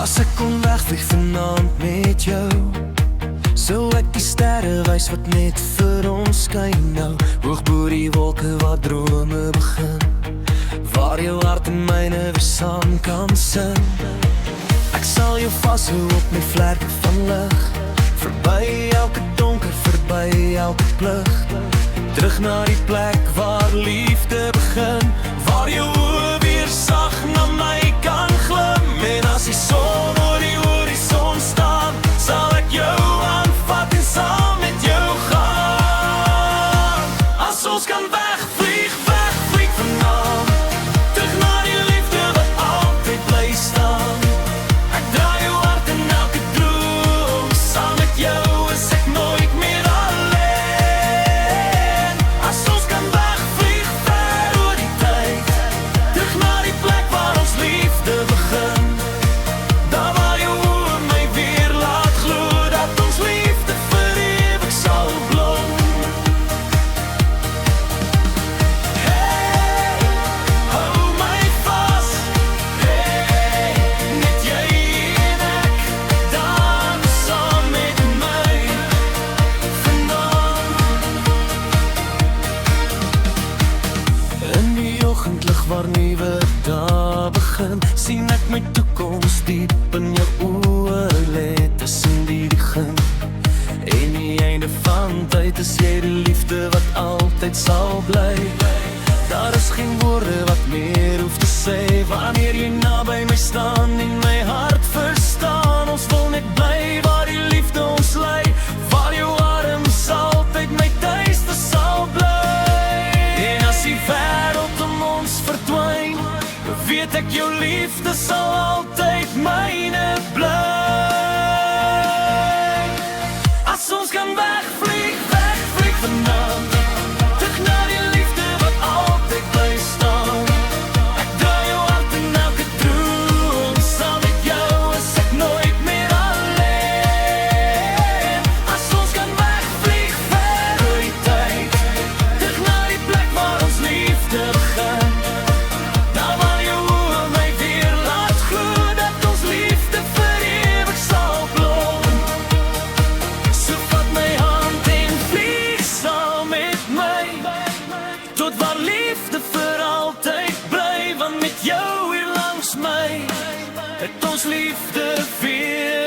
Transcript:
As ek kon wegvlieg vanaand met jou, sou ek die sterre wys wat net vir ons skyn nou. Hoog bo die wolke waar drome begin, waar jou hart en myne weer saam kan sing. Ek sal jou vashou op my vlerke van lig, verby elke donker, verby elke plig, terug na die plek waar liefde begin, waar jou oë weer sag na my kan glim. En as die son oor die horison staan, sal ek jou aanvat en saam met jou gaan. As ons kan wegvlieg vanaand, terug na die liefde wat altyd bly staan. Ek draai jou hart in elke droom, saam met jou is ek nooit meer alleen. As ons kan wegvlieg ver oor die tyd, terug na die plek waar ons liefde begin, daar waar jou oë my weer laat glo, dat ons liefde vir ewig sal blom. Hey, hou my vas, hey, net jy en ek, dan saam met my vanaand. In die oggendlig waar nuwe dae begin, sien ek my toekoms diep in jou oë lê, tussen die begin en die einde van tyd is jy die liefde wat altyd sal bly. Daar is geen woorde wat meer hoef te sê, wanneer jy naby my staan en my hart verstaan. Ons wil net bly waar die liefde ons lei, waar jou arms altyd my tuiste sal bly. En as die wêreld om ons verdwyn, weet ek jou liefde sal altyd myne bly. As ons kan wegvlieg vanaand, terug na die liefde wat altyd bly staan. Ek draai jou hart in elke droom, saam met jou is ek nooit meer alleen. As ons kan wegvlieg ver oor die tyd, terug na die plek waar ons liefde begin, daar waar jou oë my weer laat glo, dat ons liefde vir ewig sal blom. So vat my hand en vlieg saam met my, tot waar liefde vir altyd bly, want met jou hier langs my, het ons liefde weer